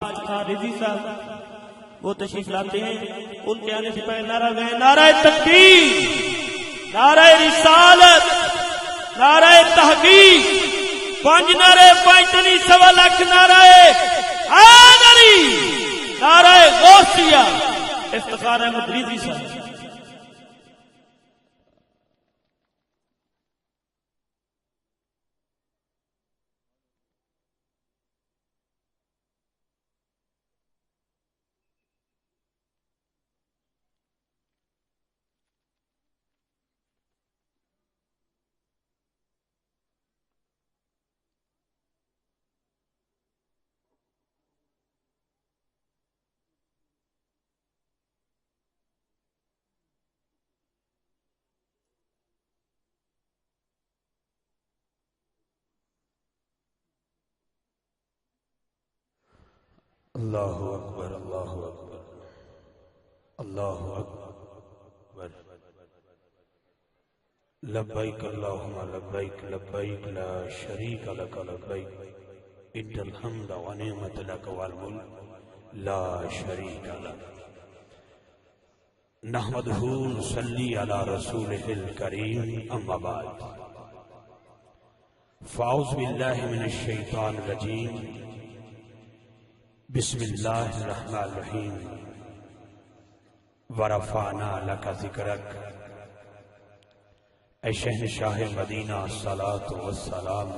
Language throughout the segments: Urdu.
رضی صاحب وہ تشریف لاتے ہیں، ان کے آنے سے پہلے نعرہ گئے، نعرہ تکبیر، نعرہ رسالت، نعرہ تحقیق، 5 نعرے 5 سوا لاکھ نعرہ حیدری، نعرہ غوثیہ، افتخار احمد رضی صاحب. اللہ اکبر اللہ اکبر اللہ اکبر لبیک اللہم لبیک لبیک لا شریک لک لبیک ان الحمد ونعمت لک والملک لا شریک لک نحمدہ نصلی علی رسولہ الکریم اما بعد فاعوذ باللہ من الشیطان الرجیم بسم اللہ الرحمن الرحیم ورفعنا لک ذکرک اے شہنشاہ مدینہ صلاۃ والسلام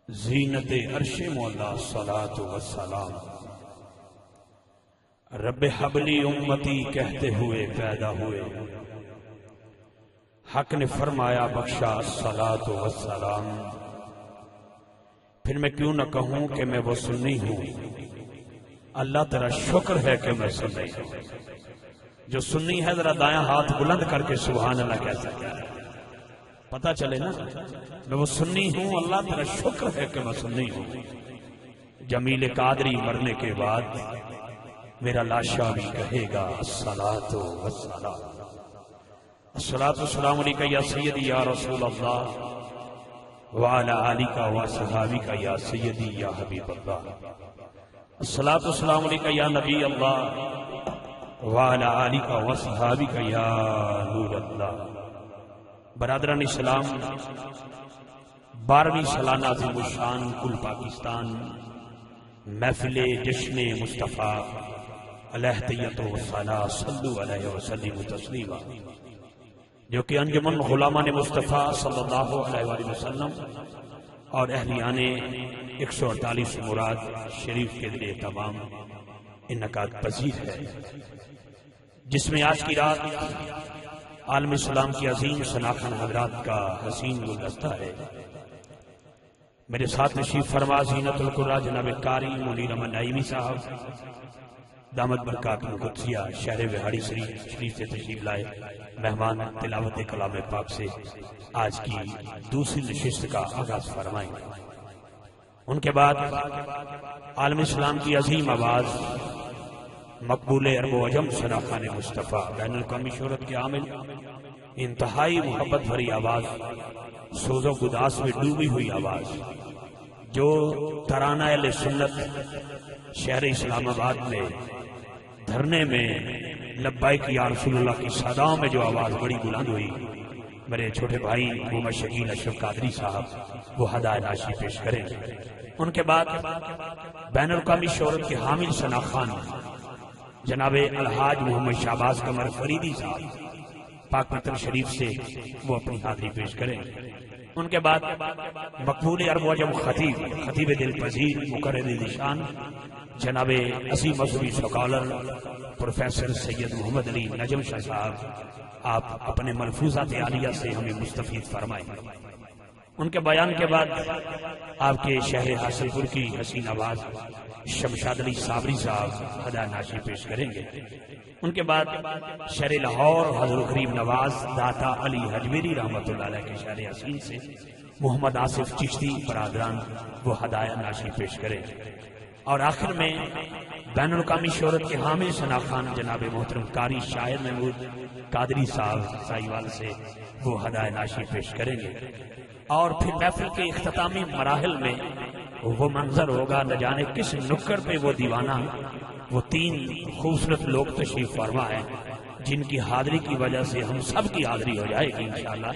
زینت عرش مولا صلاۃ والسلام رب حبلی امتی کہتے ہوئے پیدا ہوئے حق نے فرمایا بخشا صلاۃ والسلام پھر میں کیوں نہ کہوں کہ میں وہ سنی ہوں اللہ تیرا شکر ہے کہ میں سنی ہوں جو سنی ہے ذرا دایاں ہاتھ بلند کر کے سبحان اللہ کہہ سکتا ہے پتہ چلے نا میں وہ سنی ہوں اللہ تیرا شکر ہے کہ میں سنی ہوں جمیل قادری مرنے کے بعد میرا لاشا بھی کہے گا الصلاۃ والسلام الصلاۃ والسلام علیکہ یا سیدی یا رسول اللہ وعلى آلِكَ وَصَحَابِكَ یا سیدی یا حبیب اللہ الصلاۃ والسلام علیکہ یا نبی اللہ وعلى آلِكَ وَصَحَابِكَ یا نور اللہ. برادران اسلام 12ویں سالانہ عظیم الشان کل پاکستان محفل جشن مصطفیٰ علیہ تیت و صلاح صلو علیہ وسلم تسلیما جو کہ انجمن غلامان مصطفیٰ صلی اللہ علیہ وآلہ وسلم اور اہلیان 148 مراد شریف کے ذریعے تمام انعقاد پذیر ہے جس میں آج کی رات عالم اسلام کی عظیم شناخت حضرات کا حسین گلدستہ ہے. میرے ساتھ تشریف فرما زینت القرآن جناب قاری منیر احمد نعیمی صاحب دامت برکات القدسیہ شہر وہاڑی شریف سے تشریف لائے مہمان تلاوت کلام پاک سے آج کی دوسری نشست کا آغاز فرمائیں. ان کے بعد عالم اسلام کی عظیم آواز مقبول عرب و عجم شناخان مصطفیٰ بین الاقوامی شہرت کے عامل انتہائی محبت بھری آواز سوز و گداس میں ڈوبی ہوئی آواز جو ترانہ اہل سنت شہر اسلام آباد میں دھرنے میں لبیک یا رسول اللہ کی صداؤں میں جو آواز بڑی بلند ہوئی میرے چھوٹے بھائی محمد شکیل اشرف قادری صاحب وہ ہدایت ناشی پیش کریں. ان کے بعد بین الاقوامی شہرت کے حامل شناخان جناب الحاج محمد شہباز قمر فریدی صاحب پاک مطلب شریف سے وہ اپنی حاضری پیش کریں. ان کے بعد مقبول عرب و عجم خطیب دل پذیر مقرر نشان جناب عظیم مذہبی سکالر پروفیسر سید محمد علی نجم شاہ صاحب آپ اپنے ملفوظات عالیہ سے ہمیں مستفید فرمائیں. ان کے بیان کے بعد آپ کے شہر حاصل پور کی حسین آواز شمشاد علی صابری صاحب ہدایت ناشی پیش کریں گے. ان کے بعد شہر لاہور حضرت کریم نواز داتا علی حجویری رحمۃ اللہ علیہ کے شہر حسین سے محمد آصف چشتی برادران وہ ہدایت ناشی پیش کریں. اور آخر میں بین الاقوامی شہرت کے حامل شناخان جناب محترم قاری شاعر محمود قادری صاحب سائیوال سے وہ ہدایت ناشی پیش کریں گے. اور پھر محفل کے اختتامی مراحل میں وہ منظر ہوگا نہ جانے کس نکڑ پہ وہ دیوانہ وہ 3 خوبصورت لوگ تشریف فرما ہے جن کی حاضری کی وجہ سے ہم سب کی حاضری ہو جائے گی انشاءاللہ۔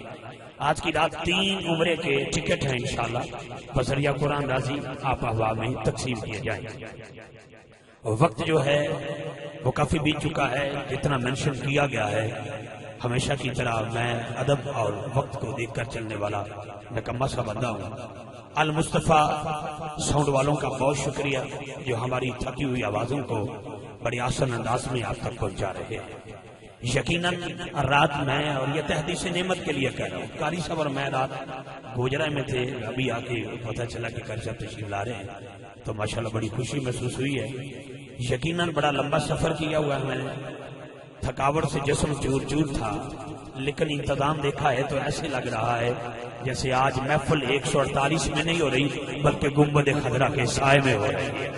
آج کی رات 3 عمرے کے ٹکٹ ہیں انشاءاللہ، بذریعہ قرآن راضی آپ احباب میں تقسیم کیے جائیں گے۔ وقت جو ہے وہ کافی بیت چکا ہے، جتنا مینشن کیا گیا ہے ہمیشہ کی طرح میں ادب اور وقت کو دیکھ کر چلنے والا نکما سا بندہ ہوں۔ المصطفیٰ ساؤنڈ والوں کا بہت شکریہ جو ہماری تھکی ہوئی آوازوں کو بڑی آسان انداز میں آپ تک پہنچا رہے ہیں۔ یقیناً رات میں اور یہ تحدیث نعمت کے لیے کہہ رہا ہوں، قاری صاحب اور میں رات گوجرا میں تھے، ابھی آ کے پتہ چلا کہ قاری صاحب تشریف لا رہے ہیں تو ماشاءاللہ بڑی خوشی محسوس ہوئی ہے۔ یقیناً بڑا لمبا سفر کیا ہوا ہے میں نے، تھکاوٹ سے جسم چور چور تھا، لیکن انتظام دیکھا ہے تو ایسے لگ رہا ہے جیسے آج محفل 148 میں نہیں ہو رہی بلکہ گنبد خضرا کے سائے میں ہو رہی ہے۔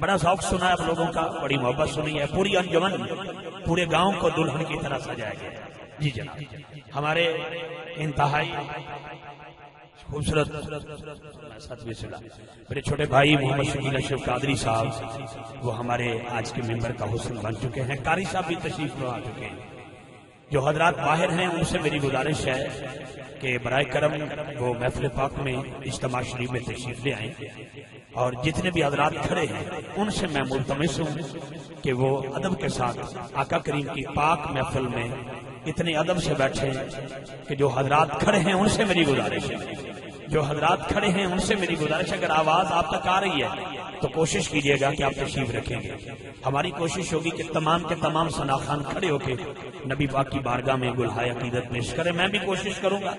بڑا ذوق سنا ہے آپ لوگوں کا، بڑی محبت سنی ہے، پوری انجمن پورے گاؤں کو دلہن کی طرح سجایا گیا۔ جی جناب، ہمارے انتہائی خوبصورت میرے چھوٹے بھائی محمد شکیل اشرف قادری صاحب وہ ہمارے آج کے ممبر کا حسن بن چکے ہیں۔ قاری صاحب بھی تشریف لے آ چکے ہیں۔ جو حضرات باہر ہیں ان سے میری گزارش ہے کہ برائے کرم وہ محفل پاک میں اجتماع شریف میں تشریف لے آئیں، اور جتنے بھی حضرات کھڑے ہیں ان سے میں ملتمس ہوں کہ وہ ادب کے ساتھ آقا کریم کی پاک محفل میں اتنے ادب سے بیٹھے کہ جو حضرات کھڑے ہیں ان سے میری گزارش ہے، جو حضرات کھڑے ہیں ان سے میری گزارش ہے، اگر آواز آپ تک آ رہی ہے تو کوشش کیجئے گا کہ آپ تشریف رکھیں گے۔ ہماری کوشش ہوگی کہ تمام کے تمام ثناخوان کھڑے ہو کے نبی پاک کی بارگاہ میں گلہائے عقیدت پیش کریں۔ میں بھی کوشش کروں گا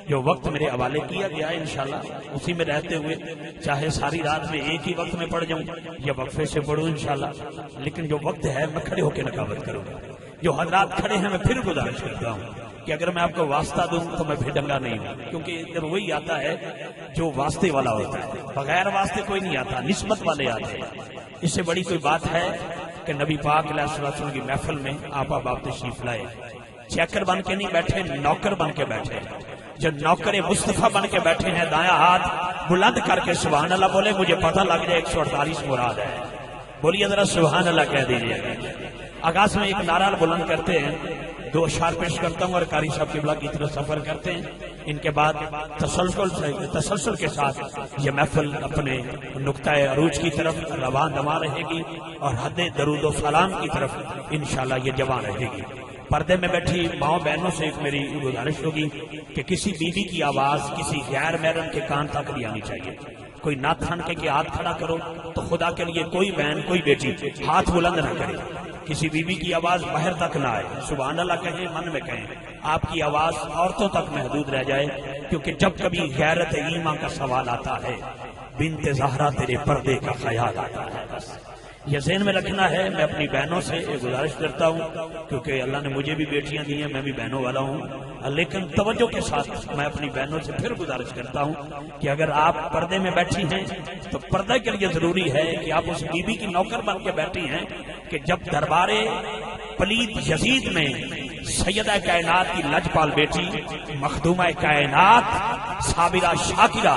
جو وقت میرے حوالے کیا گیا ہے انشاءاللہ اسی میں رہتے ہوئے، چاہے ساری رات میں ایک ہی وقت میں پڑھ جاؤں یا وقفے سے پڑھوں انشاءاللہ، لیکن جو وقت ہے میں کھڑے ہو کے نقابت کروں گا۔ جو حضرات کھڑے ہیں میں پھر گزارش کرتا ہوں کہ اگر میں آپ کو واسطہ دوں تو میں پھر ڈنگا نہیں ہوں، کیونکہ ادھر وہی آتا ہے جو واسطے والا ہوتا ہے، بغیر واسطے کوئی نہیں آتا، نسبت والے آتے ہیں۔ اس سے بڑی کوئی بات ہے کہ نبی پاک علیہ السلام کی محفل میں آپ احباب تشریف لائے، چیکر بن کے نہیں بیٹھے، نوکر بن کے بیٹھے۔ جو نوکر مصطفیٰ بن کے بیٹھے ہیں دایاں ہاتھ بلند کر کے سبحان اللہ بولے، مجھے پتہ لگ جائے 148 مراد ہے۔ بولیے ذرا سبحان اللہ کہہ دیجیے۔ آغاز میں ایک نعرہ بلند کرتے ہیں، 2 اشعار پیش کرتا ہوں اور قاری صاحب قبلہ کی طرف سفر کرتے ہیں۔ ان کے بعد تسلسل کے ساتھ یہ محفل اپنے نقطہ عروج کی طرف رواں دما رہے گی اور حد درود و سلام کی طرف انشاءاللہ یہ جوان رہے گی۔ پردے میں بیٹھی ماؤں بہنوں سے ایک میری گزارش ہوگی کہ کسی بیوی کی آواز کسی غیر محرم کے کان تک نہیں آنی چاہیے۔ کوئی نعت خان کے ہاتھ کھڑا کرو تو خدا کے لیے کوئی بہن کوئی بیٹی ہاتھ بلند نہ کرے، کسی بیوی کی آواز باہر تک نہ آئے، سبحان اللہ کہیں من میں کہیں، آپ کی آواز عورتوں تک محدود رہ جائے، کیونکہ جب کبھی غیرت ایمان کا سوال آتا ہے بنت زہرا تیرے پردے کا خیال آتا ہے۔ بس یہ ذہن میں رکھنا ہے۔ میں اپنی بہنوں سے گزارش کرتا ہوں کیونکہ اللہ نے مجھے بھی بیٹیاں دی ہیں، میں بھی بہنوں والا ہوں، لیکن توجہ کے ساتھ میں اپنی بہنوں سے پھر گزارش کرتا ہوں کہ اگر آپ پردے میں بیٹھی ہیں تو پردے کے لیے ضروری ہے کہ آپ اس بیوی کی نوکر بن کے بیٹھی ہیں کہ جب دربار پلید یزید میں سیدہ کائنات کی لجپال بیٹی مخدومہ کائنات صابرہ شاکرہ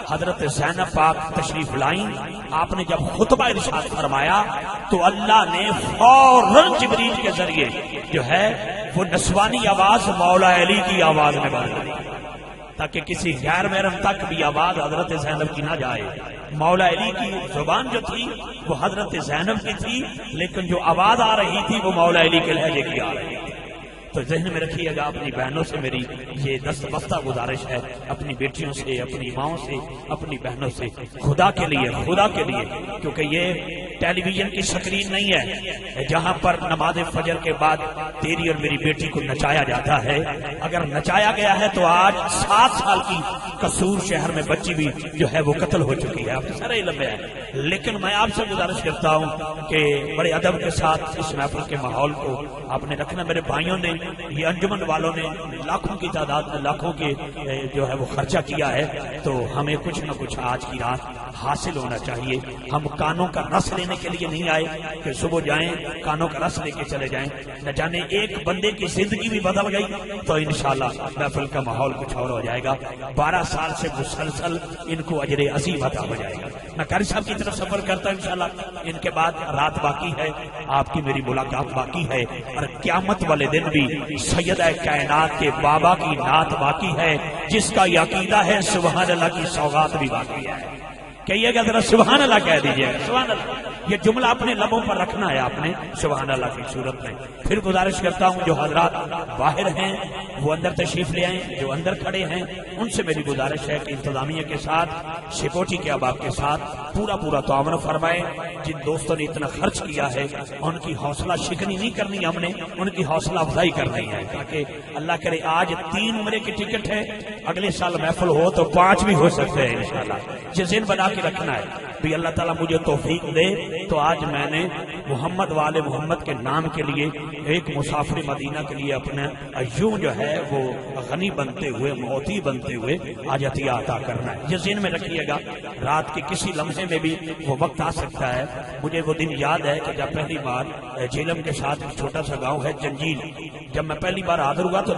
حضرت زینب پاک تشریف لائیں، آپ نے جب خطبہ ارشاد فرمایا تو اللہ نے فوراً جبریل کے ذریعے جو ہے وہ نسوانی آواز مولا علی کی آواز میں بدل دی تاکہ کسی غیر محرم تک بھی آواز حضرت زینب کی نہ جائے۔ مولا علی کی زبان جو تھی وہ حضرت زینب کی تھی، لیکن جو آواز آ رہی تھی وہ مولا علی کے لہجے کی آ رہی تھی۔ تو ذہن میں رکھیے گا، اپنی بہنوں سے میری یہ دست بستہ گزارش ہے، اپنی بیٹیوں سے، اپنی ماؤں سے، اپنی بہنوں سے، خدا کے لیے کیونکہ یہ ٹیلی ویژن کی سکرین نہیں ہے جہاں پر نماز فجر کے بعد تیری اور میری بیٹی کو نچایا جاتا ہے۔ اگر نچایا گیا ہے تو آج 7 سال کی قصور شہر میں بچی بھی جو ہے وہ قتل ہو چکی ہے، آپ کو سارا علم ہے، لیکن میں آپ سے گزارش کرتا ہوں کہ بڑے ادب کے ساتھ اس محفل کے ماحول کو آپ نے رکھنا۔ میرے بھائیوں نے، یہ انجمن والوں نے لاکھوں کی تعداد میں لاکھوں کے جو ہے وہ خرچہ کیا ہے، تو ہمیں کچھ نہ کچھ آج کی رات حاصل ہونا چاہیے. ہم کانوں کا رس لینے کے لیے نہیں آئے کہ صبح جائیں کانوں کا رس لے کے چلے جائیں. نہ جانے ایک بندے کی زندگی بھی بدل گئی تو انشاءاللہ محفل کا ماحول کچھ اور ہو جائے گا. 12 سال سے مسلسل ان کو اجر عظیم عطا ہو جائے گا. میں قاری صاحب کی طرف سفر کرتا ہوں انشاءاللہ. ان کے بعد رات باقی ہے, آپ کی میری ملاقات باقی ہے, اور قیامت والے دن بھی سیدہ کائنات کے بابا کی نعت باقی ہے. جس کا یہ عقیدہ ہے سبحان اللہ کی سوغات بھی باقی ہے. کہیے گا ذرا سبحان اللہ کہہ دیجیے. سبحان اللہ, یہ جملہ اپنے لبوں پر رکھنا ہے آپ نے سبحان اللہ کی صورت میں. پھر گزارش کرتا ہوں جو حضرات باہر ہیں وہ اندر تشریف لے آئیں. جو اندر کھڑے ہیں ان سے میری گزارش ہے کہ انتظامیہ کے ساتھ, سیکورٹی کے احباب کے ساتھ پورا تعاون فرمائیں. جن دوستوں نے اتنا خرچ کیا ہے ان کی حوصلہ شکنی نہیں کرنی, ہم نے ان کی حوصلہ افزائی کرنی ہے. تاکہ اللہ کرے آج 3 عمرے کی ٹکٹ ہے, اگلے سال محفل ہو تو 5 بھی ہو سکتے ہیں انشاءاللہ. یہ ذہن بنا کے رکھنا ہے بھی اللہ تعالیٰ مجھے توفیق دے تو آج میں نے محمد والے محمد کے نام کے لیے ایک مسافر مدینہ کے لیے اپنا یوں جو ہے وہ غنی بنتے ہوئے, موتی بنتے ہوئے آج عطیہ عطا کرنا ہے. یہ ذہن میں رکھیے گا. رات کے کسی لمحے میں بھی وہ وقت آ سکتا ہے. مجھے وہ دن یاد ہے کہ جب پہلی بار جیلم کے ساتھ ایک چھوٹا سا گاؤں ہے جنجیل, جب میں پہلی بار حاضر ہوا تو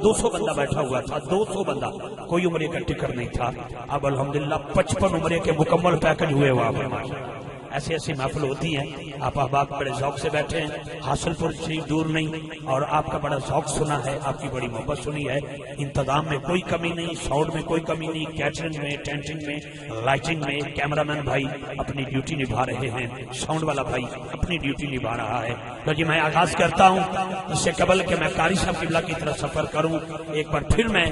200 بندہ بیٹھا ہوا تھا. 200 بندہ, کوئی عمرے کا ٹکٹ نہیں تھا. اب الحمدللہ 55 عمرے کے مکمل پیکج ہوئے وہاں پر. ایسی ایسی محفل ہوتی ہیں. آپ احباب بڑے ذوق سے بیٹھے ہیں, حاصل پور سے دور نہیں, اور آپ کا بڑا ذوق سنا ہے, آپ کی بڑی محبت سنی ہے. انتظام میں کوئی کمی نہیں, ساؤنڈ میں کوئی کمی نہیں, کیٹرنگ میں, ٹینٹنگ میں, لائٹنگ میں. کیمرہ مین بھائی اپنی ڈیوٹی نبھا رہے ہیں, ساؤنڈ والا بھائی اپنی ڈیوٹی نبھا رہا ہے. تو جی میں آغاز کرتا ہوں. اس سے قبل کہ میں قاری صاحب قبلہ کی طرف سفر کروں, ایک بار پھر میں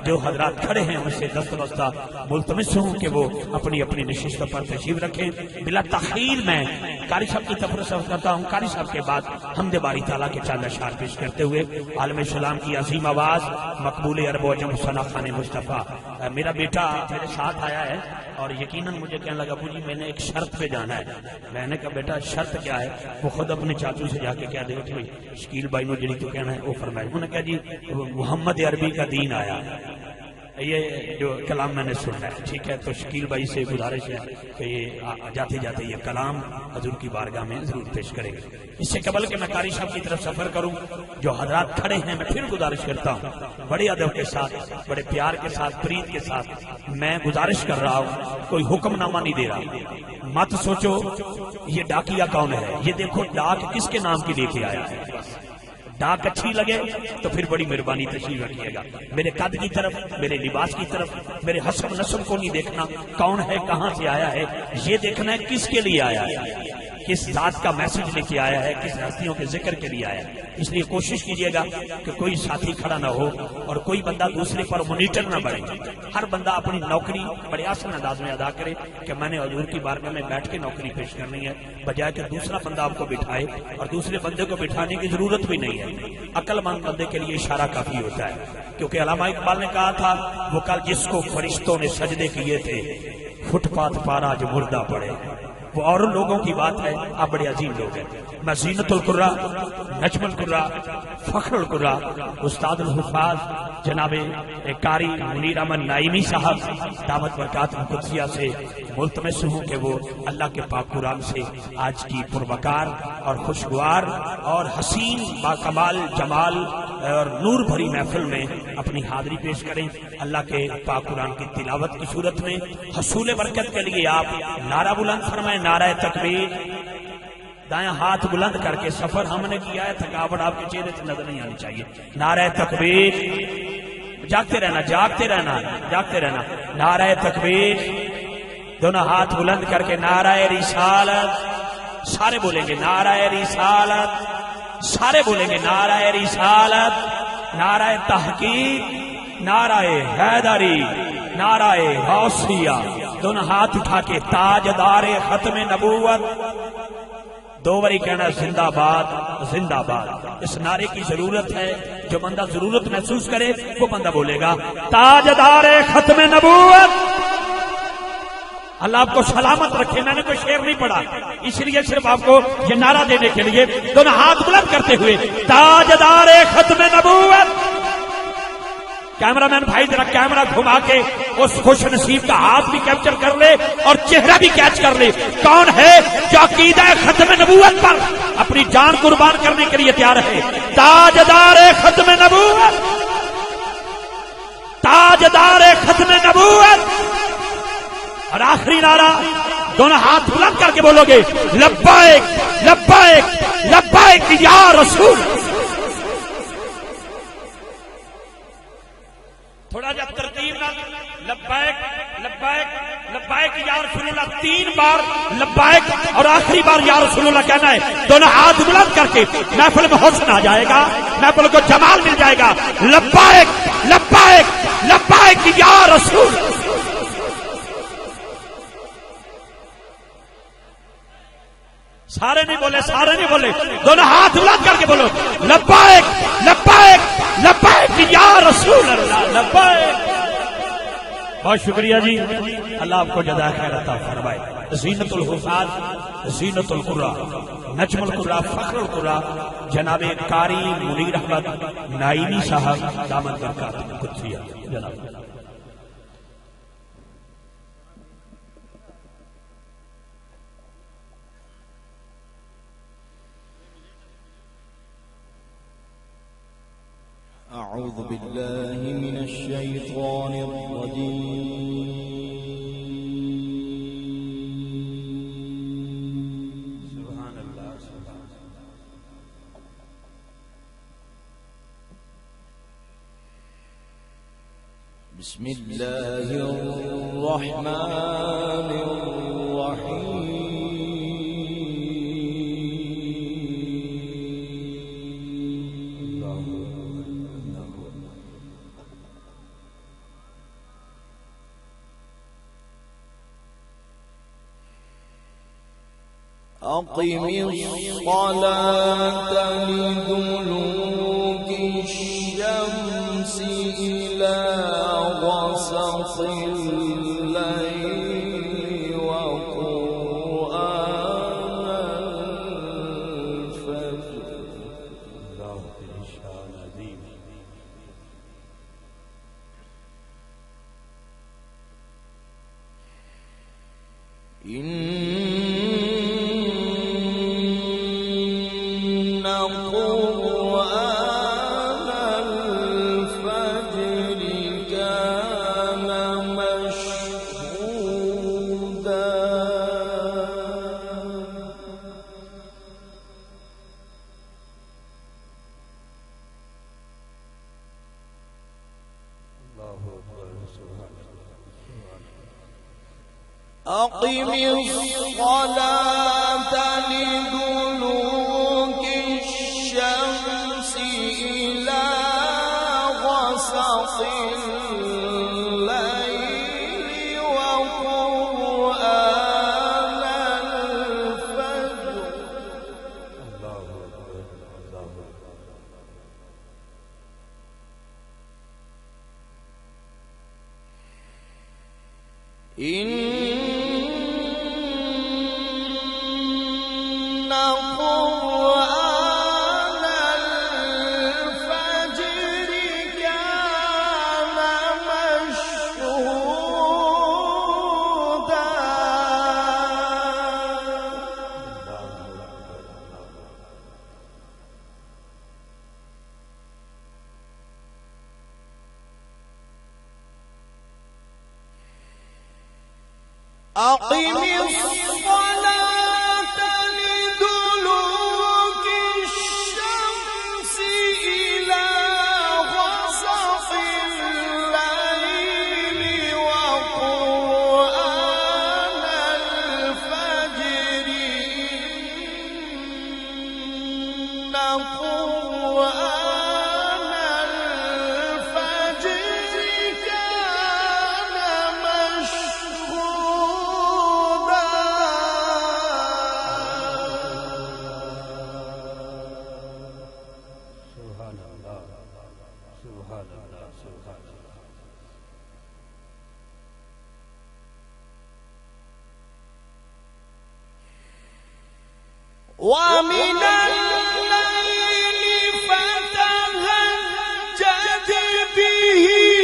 جو حضرات کھڑے ہیں ان سے دستبستہ ملتمس ہوں کہ وہ اپنی اپنی نشستوں پر تشریف رکھیں. بلا تخیر میں قاری صاحب کی طرف سفر کرتا ہوں. قاری صاحب کے بعد حمد باری تعالیٰ کے چند اشعار پیش کرتے ہوئے عالم اسلام کی عظیم آواز مقبول عرب و عجم ثنا خان مصطفیٰ. میرا بیٹا میرے ساتھ آیا ہے اور یقیناً مجھے کہنے لگا ابو جی میں نے ایک شرط پہ جانا ہے. میں نے کہا بیٹا شرط کیا ہے؟ وہ خود اپنے چاچو سے جا کے کہہ دے کہ شکیل بھائی نے جڑی تو کہنا ہے وہ فرمائے. انہوں نے کہا جی محمد عربی کا دین آیا, یہ جو کلام میں نے سنا ہے. ٹھیک ہے, تو شکیل بھائی سے گزارش ہے کہ یہ جاتے جاتے یہ کلام حضور کی بارگاہ میں ضرور پیش کریں گے. اس سے قبل کہ میں قاری صاحب کی طرف سفر کروں, جو حضرات کھڑے ہیں میں پھر گزارش کرتا ہوں بڑے ادب کے ساتھ, بڑے پیار کے ساتھ, پرید کے ساتھ میں گزارش کر رہا ہوں. کوئی حکم نامہ نہیں دے رہا. مت سوچو یہ ڈاکیا کون ہے. یہ دیکھو ڈاک کس کے نام کی لے کے آیا ہے. ڈاک اچھی لگے تو پھر بڑی مہربانی تشریف رکھیے گا. میرے قد کی طرف, میرے لباس کی طرف, میرے حسب نسب کو نہیں دیکھنا کون ہے, کہاں سے آیا ہے. یہ دیکھنا ہے کس کے لیے آیا ہے, کس ذات کا میسج لے کے آیا ہے, کس ہستیوں کے ذکر کے لیے آیا ہے. اس لیے کوشش کیجیے گا کہ کوئی ساتھی کھڑا نہ ہو اور کوئی بندہ دوسرے پر مانیٹر نہ بڑھے. ہر بندہ اپنی نوکری بڑے آسان انداز میں ادا کرے کہ میں نے حضور کی بارگاہ میں بیٹھ کے نوکری پیش کرنی ہے, بجائے کہ دوسرا بندہ آپ کو بٹھائے. اور دوسرے بندے کو بٹھانے کی ضرورت بھی نہیں ہے. عقل مند بندے کے لیے اشارہ کافی ہوتا ہے, کیونکہ علامہ اقبال نے کہا تھا وہ کل جس کو فرشتوں نے سجدے کیے تھے فٹ پاتھ پارا جو مردہ پڑے. وہ اور لوگوں کی بات ہے, آپ بڑے عظیم لوگ ہیں. میں زینت القرا, نجم القرا, فخر القرا استاد الحفاظ جناب قاری منیر احمد نائمی صاحب دعوت برکات قدسیہ سے ملتمس ہوں کہ وہ اللہ کے پاک قرآن سے آج کی پروقار اور خوشگوار اور حسین باکمال جمال اور نور بھری محفل میں اپنی حاضری پیش کریں. اللہ کے پاک قرآن کی تلاوت کی صورت میں حصول برکت کے لیے آپ نعرہ بلند فرمائیں, نعرہ تکبیر. دائیں ہاتھ بلند کر کے سفر ہم نے کیا ہے, تھکاوٹ آپ کے چہرے سے نظر نہیں آنی چاہیے. نعرہ تکبیر, جاگتے رہنا, جاگتے رہنا, جاگتے رہنا. نعرہ تکبیر, دونوں ہاتھ بلند کر کے نعرہ رسالت. سارے بولیں گے نعرہ رسالت, سارے بولیں گے نعرہ رسالت, نعرہ تحقیق, نعرہ حیدری, نعرہ غوثیہ. دونوں ہاتھ اٹھا کے تاجدار ختم نبوت. 2 باری کہنا زندہ باد, زندہ باد. اس نعرے کی ضرورت ہے, جو بندہ ضرورت محسوس کرے وہ بندہ بولے گا تاجدار ختم نبوت. اللہ آپ کو سلامت رکھے. میں نے کوئی شعر نہیں پڑھا, اس لیے صرف آپ کو یہ نعرہ دینے کے لیے دونوں ہاتھ بلند کرتے ہوئے تاجدار ختم نبوت. کیمرہ مین بھائی ذرا کیمرہ گھما کے اس خوش نصیب کا ہاتھ بھی کیپچر کر لے اور چہرہ بھی کیچ کر لے. کون ہے جو عقیدہ ختم نبوت پر اپنی جان قربان کرنے کے لیے تیار ہے؟ تاجدار ختم نبوت، تاجدار ختم نبوت. اور آخری نعرہ دونوں ہاتھ بلند کر کے بولو گے لبیک لبیک لبیک یا رسول. تھوڑا جب ترتیب نہ لبیک لبیک لبیک یا رسول اللہ 3 بار لبیک اور آخری بار یا رسول اللہ کہنا ہے. دونوں ہاتھ بلند کر کے محفل میں حسن آ جائے گا، محفل کو جمال مل جائے گا. لبیک لبیک لبیک یا رسول. سارے نہیں بولے، سارے نہیں بولے، دونوں ہاتھ بلند کر کے بولو لبیک لبیک لبیک یا رسول اللہ. لبیک. بہت شکریہ جی، اللہ آپ کو جزائے خیر عطا فرمائے. زینت الحفاظ، زینت القرآ، نجم القرآ، فخر القرآ جناب قاری منیر احمد نائینی صاحب دامت برکات قدسیہ جناب. أعوذ بالله من الشيطان الرجيم. سبحان اللہ. بسم الله الرحمن الرحيم. أقم الصلاة لدلوك الشمس إلى غسق الليل وقرآن الفجر. قرآن الفجر كان مشهودا. أقم الصلاة لدلوك الشمس إلى غسق الليل وقرآن الفجر. إن قرآن الفجر كان مشهودا. أقم الصلاة لدلوك الشمس إلى غسق الليل وقرآن الفجر. إن قرآن الفجر كان مشهودا. سبحان اللہ. سبحان اللہ. سبحان اللہ. ومن الليل فتهجد به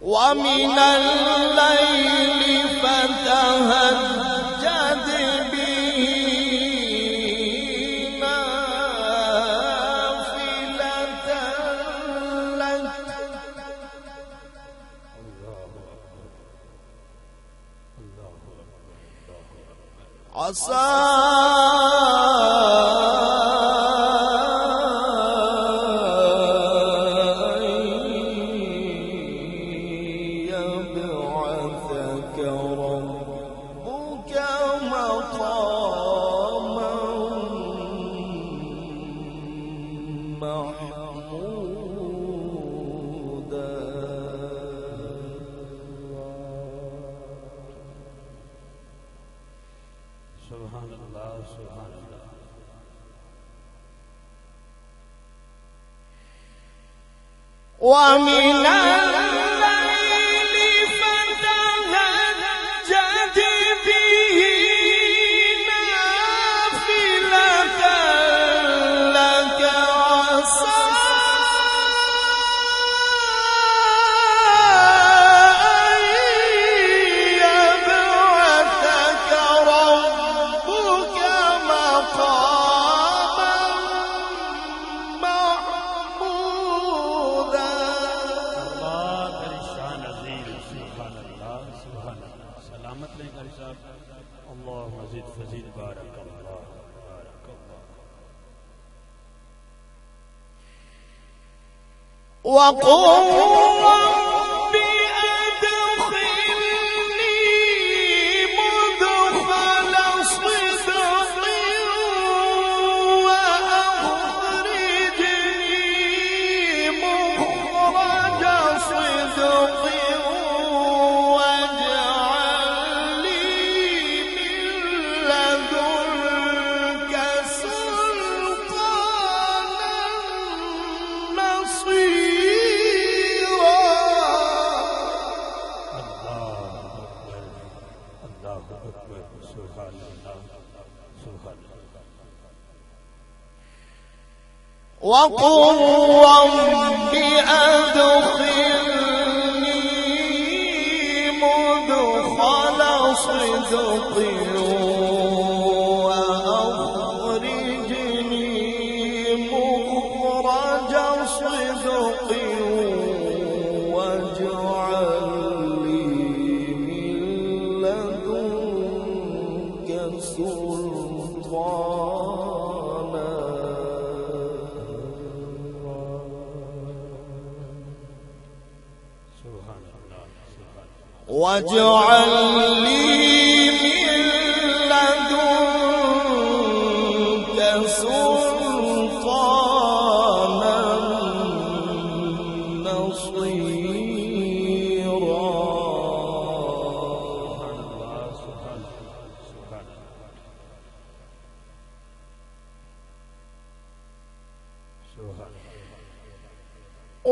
ومن الليل فتهجد به نافلة لك عسى ومن الليل فتهجد به نافلة لك عسى أن يبعثك ربك مقاما محمودا. سلامت لیں گا صاحب. اللہ مزید فزید بارک اللہ بارک اللہ. وقل رب أدخلني مدخل صدق وأخرجني مخرج صدق واجعل لي من لدنك سلطانا نصيرا. اللہ اکبر. سبحان اللہ سبحان اللہ. وقل رب أدخلني مدخل صدق وأخرجني مخرج صدق واجعل لي من لدنك سلطانا. سبحان اللہ سبحان اللہ. واجعل لي من لدنك سلطانا نصيرا. سبحان اللہ سبحان اللہ. سبحان اللہ.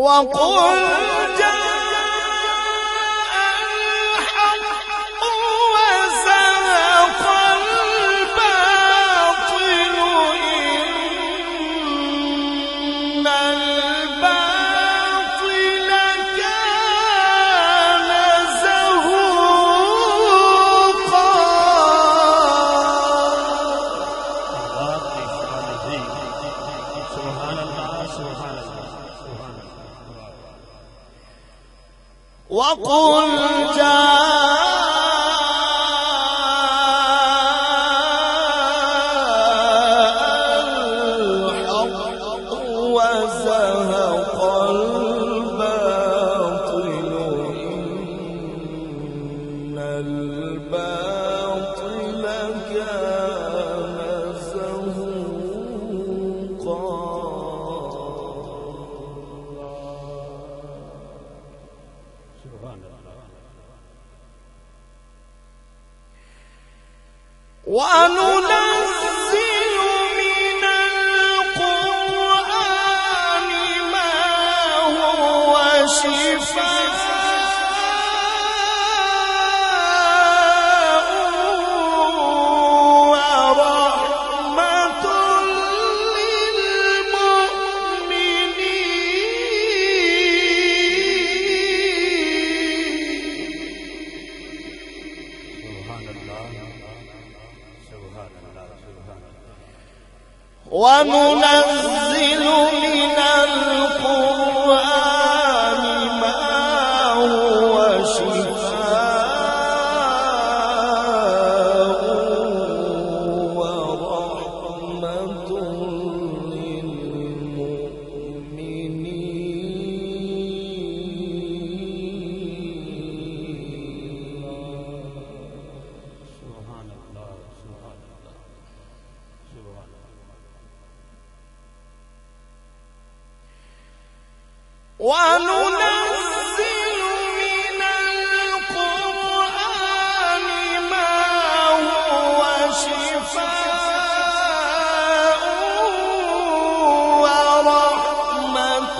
وقل جاء الحق وزهق الباطل إن الباطل كان زهوقا. سبحان اللہ سبحان اللہ سبحان اللہ. وقل جاء الحق وزهق الباطل إن الباطل كان زهوقا. سبحان اللہ. وننزل من القرآن ما هو شفاء ورحمة للمؤمنين وننزل من القرآن ما هو شفاء ورحمة وننزل من القرآن ما هو شفاء ورحمة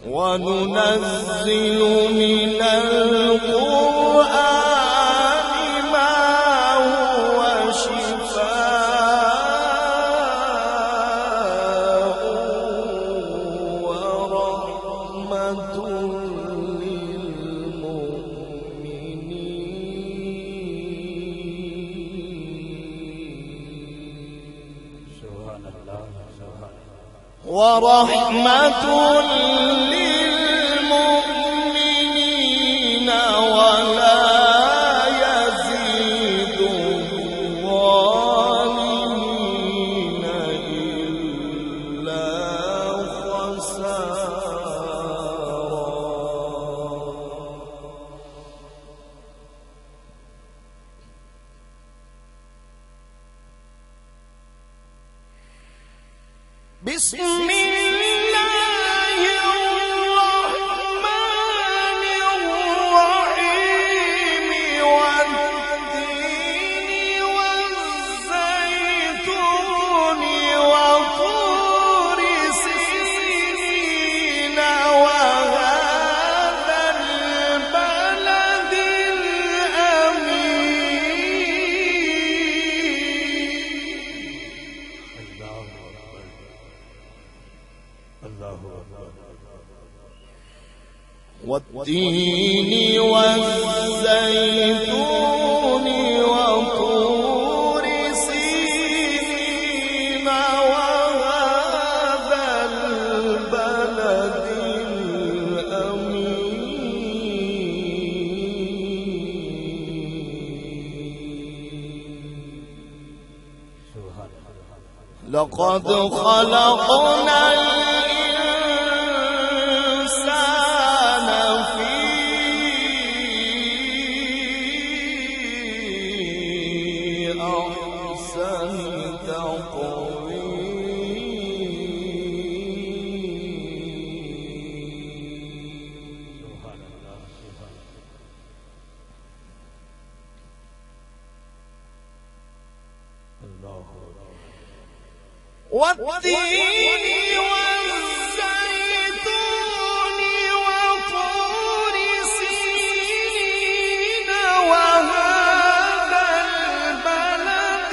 وننزل من القرآن ما هو شفاء ورحمة للمؤمنين ولا يزيد الظالمين إلا خسارا. بسم الله الرحمن الرحيم والتين والزيتون وطور سينين وهذا البلد والتين والزيتون وطور سينين وهذا البلد الأمين. لقد خلقنا والتين والزيتون وطور سينين وهذا البلد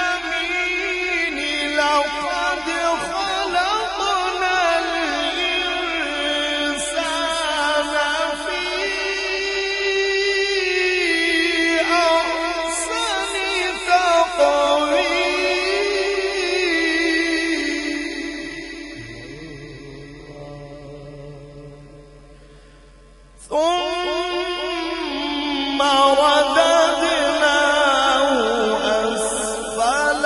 الأمين. لقد خلقنا الإنسان في أحسن تقويم. ثم رددناه أسفل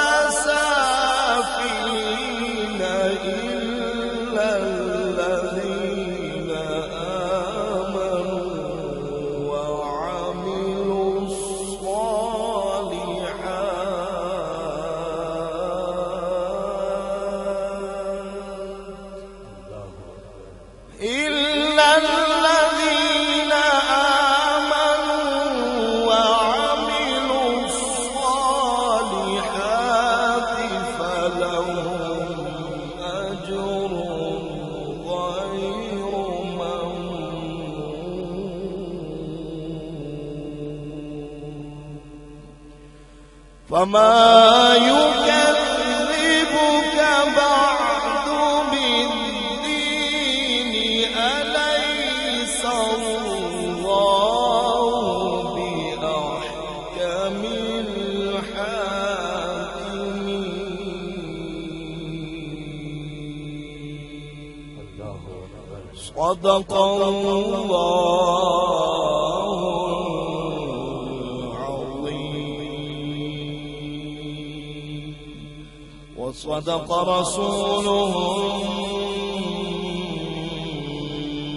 سافلين إلا الذين آمنوا وعملوا الصالحات إلا الذين فما يكذبك بعد بالدين أليس الله بأحكم الحاكمين. صدق وصدق رسوله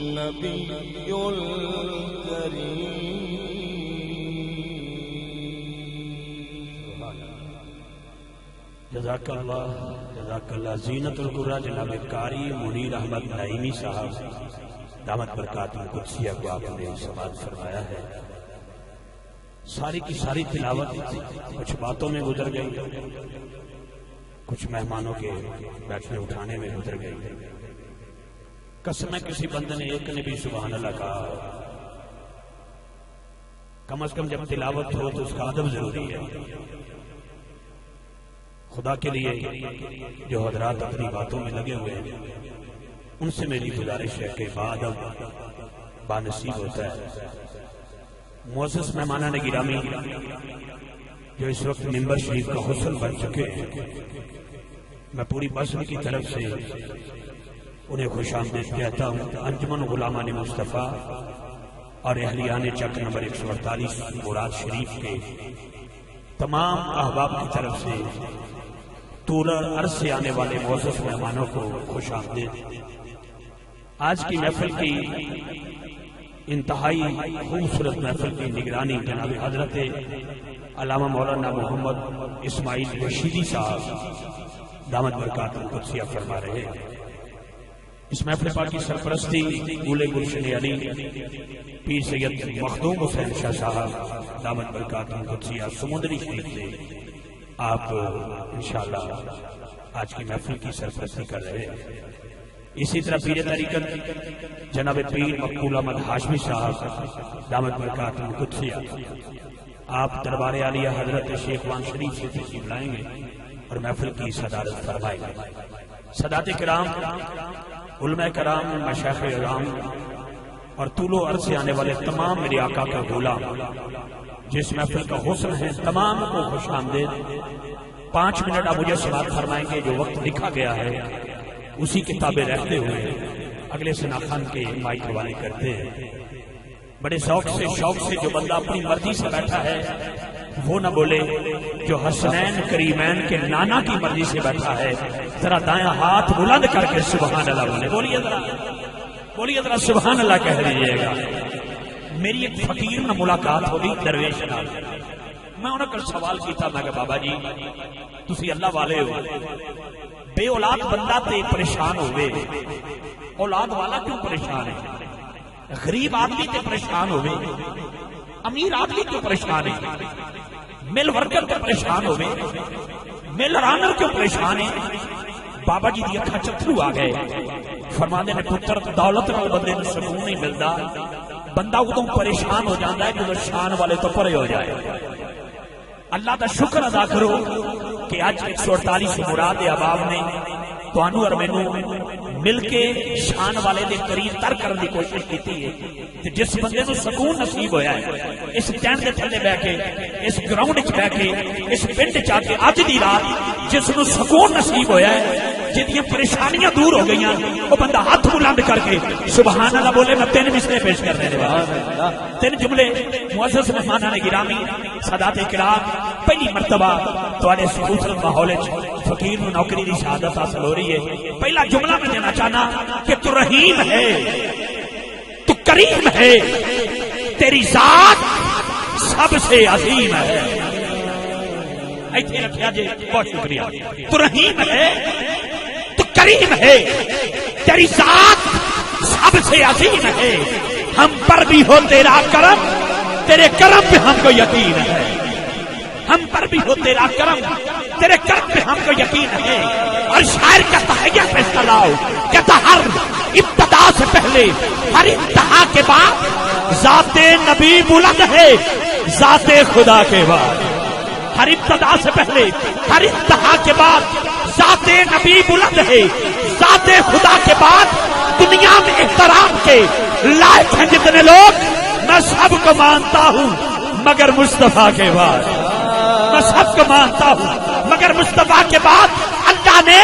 النبي الكريم. جزاک اللہ زینت القرآن جناب قاری منیر احمد نعیمی صاحب دامت برکاتہ قدسیہ کو آپ نے سماعت فرمایا ہے. ساری کی ساری تلاوت کچھ باتوں میں گزر گئی، کچھ مہمانوں کے بیٹھنے اٹھانے میں گزر گئی. قسم ہے کسی بندے نے ایک نے بھی سبحان اللہ کہا. کم از کم جب تلاوت ہو تو اس کا ادب ضروری ہے. خدا کے لیے جو حضرات اپنی باتوں میں لگے ہوئے ہیں ان سے میری گزارش ہے کہ بادب بانصیب ہوتا ہے. معزز مہمانان گرامی جو اس وقت منبر شریف کا حسن بن چکے ہیں، میں پوری بزم کی طرف سے انہیں خوش آمدید کہتا ہوں. انجمن غلامان مصطفیٰ اور اہلیان چک نمبر 148 مراد شریف کے تمام احباب کی طرف سے طول عرض سے آنے والے معزز مہمانوں کو خوش آمدید. آج کی محفل کی انتہائی خوبصورت محفل کی نگرانی جناب حضرت علامہ مولانا محمد اسماعیل رشیدی صاحب دامت برکاتہ قدسیہ فرما رہے ہیں. اس محفل پاک کی سرپرستی گولے گلشن علی پیر سید مخدوم حسین شاہ صاحب دامت برکاتہ قدسیہ سمندری شریف سے آپ انشاءاللہ آج کی محفل کی سرپرستی کر رہے ہیں. اسی طرح پیر طریقت جناب پیر مقبول احمد ہاشمی صاحب دامت برکاتہ قدسیہ آپ دربار عالیہ حضرت شیخ وان شریف سے تشریف لائیں گے اور محفل کی صدارت فرمائیں گے. سادات کرام، علماء کرام، مشائخ اعظام اور طول و عرض سے آنے والے تمام میرے آقا کا غلام جس محفل کا حسن ہے تمام کو خوش آمدید. 5 منٹ آپ مجھے سماعت فرمائیں گے. جو وقت لکھا گیا ہے اسی کتابیں رہتے ہوئے اگلے ثنا خان کے مائک حوالے کرتے ہیں. بڑے شوق سے جو بندہ اپنی مرضی سے بیٹھا ہے وہ نہ بولے. جو حسنین کریمین کے نانا کی مرضی سے بیٹھا ہے ذرا دائیں ہاتھ بلند کر کے سبحان اللہ بولے. بولیے ذرا سبحان اللہ کہہ دیجیے گا. میری ایک فقیر نہ ملاقات ہوگی درویش نال. میں انہوں نے سوال کیتا، میں کہ بابا جی تسی اللہ والے ہو، بے اولاد بندہ تے پریشان ہوئے، اولاد والا کیوں پریشان ہے؟ غریب آدمی تے پریشان ہوئے، امیر آدمی کیوں پریشان ہے؟ مل ورکر تے پریشان ہوئے، مل رانر کیوں پریشان ہے؟ بابا جی دی اکھا چترو آ گئے. فرمانے نے پتر دولت نال بندے نوں سکون نہیں ملدا، بندہ ادوں پریشان ہو جاتا ہے جدوں شان والے تو پرے ہو جائے. اللہ دا شکر ادا کرو کہ اج 148 مراد احباب نے تانوں اور مینوں مل کے شان والے دے قریب تر کرنے کی کوشش کی ہے. جس بندے نوں سکون نصیب ہویا ہے اس ٹینٹ دے تھلے بیٹھ کے، اس گراؤنڈ وچ بیٹھ کے، اس پنڈ وچ آ کے اج دی رات جس نوں سکون نصیب ہویا ہے، جدیاں پریشانیاں دور ہو گئیاں، وہ بندہ ہاتھ بلند کر کے سبحان اللہ بولے. میں 3 مسئلے پیش کرنے والے 3 جملے. معزز مہمانان گرامی، سادات کرام، پہلی مرتبہ تواڈے خوبصورت ماحول وچ فقیر نوں نوکری دی شہادت حاصل ہو رہی ہے. پہلا جملہ میں دینا چاہنا کہ تو رحیم ہے، تو کریم ہے، تیری ذات سب سے عظیم ہے. ایتھے رکھیا جی، بہت شکریہ. تو رحیم ہے، تو کریم ہے، تیری ذات سب سے عظیم ہے. ہم پر بھی ہو تیرا کرم، تیرے کرم پہ ہم کو یقین ہے. ہم پر بھی ہو تیرا کرم، تیرے کرم پہ ہم کو یقین ہے. اور شاعر کا تحیہ فیصلہ لاؤ، کہتا ہر ابتدا سے پہلے ہر انتہا کے بعد ذات نبی بلند ہے، ذات خدا کے بعد. ہر ابتدا سے پہلے ہر انتہا کے بعد ذات نبی بلند ہے، ذات خدا کے بعد دنیا میں احترام کے لائق ہیں جتنے لوگ، میں سب کو مانتا ہوں مگر مصطفیٰ کے بعد، میں سب کو مانتا ہوں مگر مصطفیٰ کے بعد اللہ نے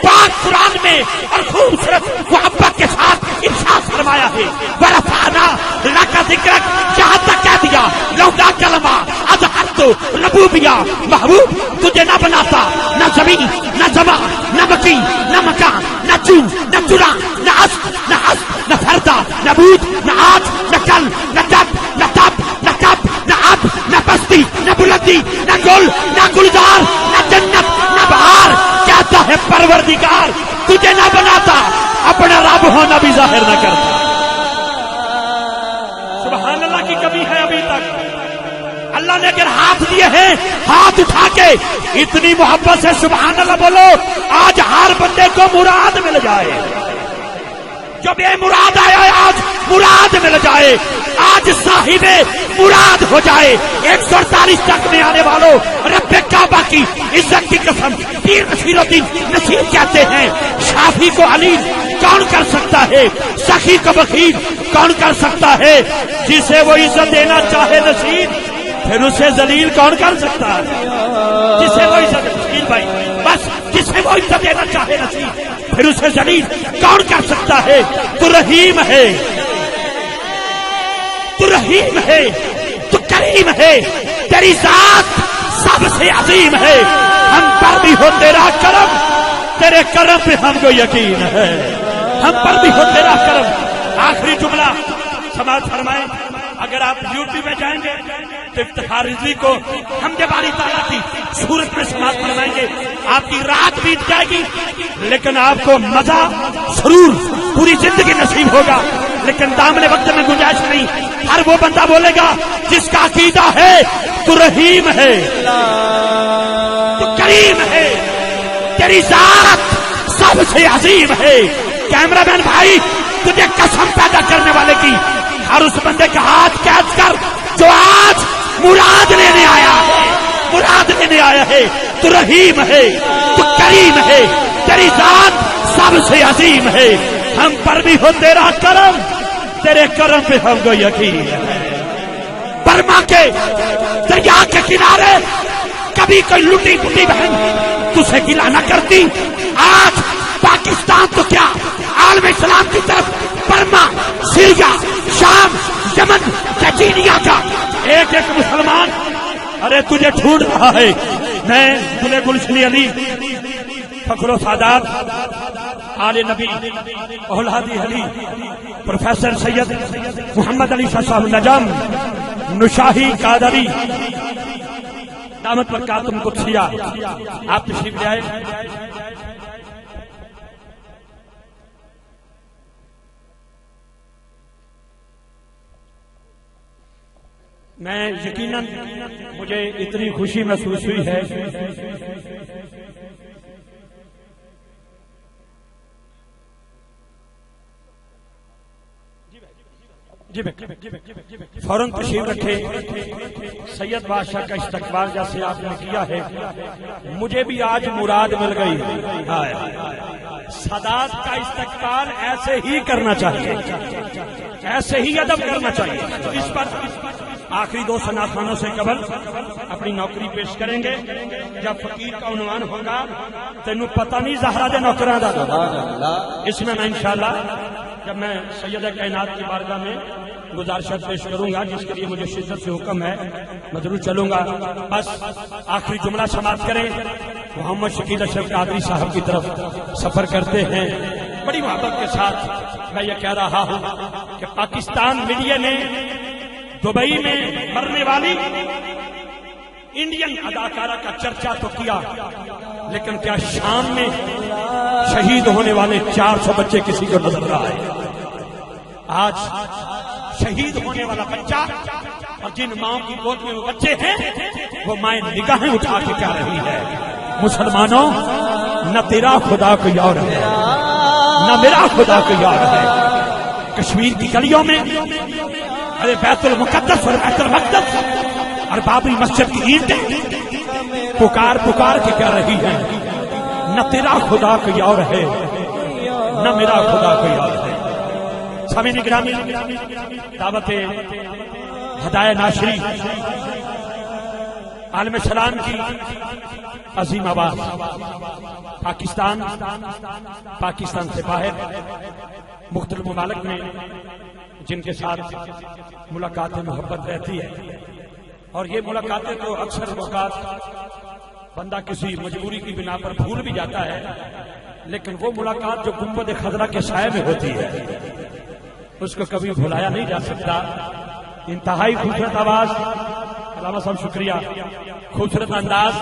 پاک قرآن میں اور خوبصورت محبت کے ساتھ ارشاد فرمایا ہے ورفعنا لک ذکرک، جہاں تک کہہ دیا لولا کلمہ اظہرت ربوبیہ، محبوب تجھے نہ بناتا نہ زمین نہ زمان نہ مکی نہ مکان نہ جو نہ چرا نہ اسب نہ حسب نہ فردا نہ بود نہ آج نہ کل نہ تب نہ تب نہ کب نہ اب نہ پستی نہ بلندی نہ گل نہ گلزار نہ جنت نہ بہار، کہتا ہے پروردگار تجھے نہ بناتا اپنا رب ہونا بھی ظاہر نہ کرتا۔ سبحان اللہ کی کمی ہے ابھی تک؟ اللہ نے اگر ہاتھ دیے ہیں ہاتھ اٹھا کے اتنی محبت سے سبحان اللہ بولو، آج ہر بندے کو مراد مل جائے، جو بے مراد آیا ہے آج مراد مل جائے، آج صاحب مراد ہو جائے۔ 148 تک میں آنے والوں رب کعبہ کی عزت کی قسم، پیر نصیر الدین نصیر کہتے ہیں شافی کو علیم کون کر سکتا ہے، سخی کو بخیل کون کر سکتا ہے، جسے وہ عزت دینا چاہے نصیر پھر اسے ذلیل کون کر سکتا ہے، جسے وہ عزت نصیر بھائی بس جسے وہ عزت دینا چاہے نصیر پھر اسے ذلیل کون کر سکتا ہے۔ تو رحیم ہے، تو رحیم ہے، تو کریم ہے، تیری ذات سب سے عظیم ہے، ہم پر بھی ہو تیرا کرم، تیرے کرم پہ ہم کو یقین ہے، ہم پر بھی ہو تیرا کرم۔ آخری جملہ سماعت فرمائیں، اگر آپ یوٹیوب میں جائیں گے تو افتخار رضوی کو ہم جب باری تعالیٰ کی صورت میں سماعت فرمائیں گے، آپ کی رات بیت جائے گی لیکن آپ کو مزہ سرور پوری زندگی نصیب ہوگا، لیکن دامن وقت میں گنجائش نہیں۔ ہر وہ بندہ بولے گا جس کا عقیدہ ہے تو رحیم ہے، تو کریم ہے، تیری ذات سب سے عظیم ہے۔ کیمرہ مین بھائی تجھے قسم پیدا کرنے والے کی، ہر اس بندے کا ہاتھ کیچ کر جو آج مراد لینے آیا ہے، مراد لینے آیا ہے، تو رحیم ہے، تو کریم ہے، تیری ذات سب سے عظیم ہے، ہم پر بھی ہو تیرا کرم، تیرے کرم پہ ہم کو یقین ہے۔ برما کے دریا کے کنارے کبھی کوئی لٹی پٹی بہن تجھے گلا نہ کرتی، آج پاکستان تو کیا عالم اسلام کی طرف برما، سیریا، شام، یمن، چچینیا کا ایک ایک مسلمان ارے تجھے ڈھونڈ رہا ہے۔ میں دلے گلشنی علی، فخر و سعادات، آل نبی، اولاد علی، پروفیسر سید محمد علی شاہ صاحب نجم نشاہی قادری دامت برکاتہم قدسیہ، آپ تشریف لے آئے۔ میں یقیناً مجھے اتنی خوشی محسوس ہوئی ہے فوراً تشریف رکھے۔ سید بادشاہ کا استقبال جیسے آپ نے کیا ہے مجھے بھی آج مراد مل گئی۔ سادات کا استقبال ایسے ہی کرنا چاہیے، ایسے ہی ادب کرنا چاہیے۔ تو اس پر آخری دو سناتانوں سے قبل اپنی نوکری پیش کریں گے۔ جب فقیر کا عنوان ہوگا تینوں پتہ نہیں زہرا دے نوکراں دا، اس میں انشاءاللہ جب میں سید کائنات کی بارگاہ میں گزارشات پیش کروں گا جس کے لیے مجھے شدت سے حکم ہے میں ضرور چلوں گا۔ بس آخری جملہ سماعت کریں، محمد شکیل اشرف قادری صاحب کی طرف سفر کرتے ہیں۔ بڑی محبت کے ساتھ میں یہ کہہ رہا ہوں کہ پاکستان میڈیا نے دبئی میں مرنے والی انڈین اداکارہ کا چرچا تو کیا، لیکن کیا شام میں شہید ہونے والے 400 بچے کسی کو نظر رہا ہے؟ آج شہید ہونے والا بچہ اور جن ماؤں کی گود میں وہ بچے ہیں وہ مائیں نگاہیں اٹھا کے کہہ رہی ہے مسلمانوں نہ تیرا خدا کوئی اور ہے نہ میرا خدا کوئی اور ہے۔ کشمیر کی گلیوں میں ارے بیت المقدس اور بیت المقدس اور بابری مسجد کی اینٹیں پکار پکار کے کہہ رہی ہے نہ تیرا خدا کوئی اور ہے نہ میرا خدا کوئی اور ہے. سامعین گرامی، دعوت ہدایہ ناشری عالم سلام کی عظیم آواز پاکستان سے باہر مختلف ممالک میں جن کے ساتھ ملاقات محبت رہتی ہے، اور یہ ملاقاتیں تو اکثر اوقات بندہ کسی مجبوری کی بنا پر بھول بھی جاتا ہے، لیکن وہ ملاقات جو گنبد خضرا کے سائے میں ہوتی ہے اس کو کبھی بھلایا نہیں جا سکتا. انتہائی خوبصورت آواز، علامہ صاحب شکریہ، خوبصورت انداز،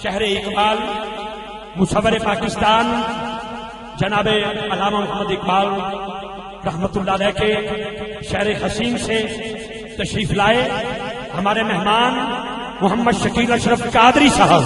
شہر اقبال، مصور پاکستان جناب علامہ محمد اقبال رحمت اللہ علیہ کے شہر حسین سے تشریف لائے ہمارے مہمان محمد شکیل اشرف قادری صاحب.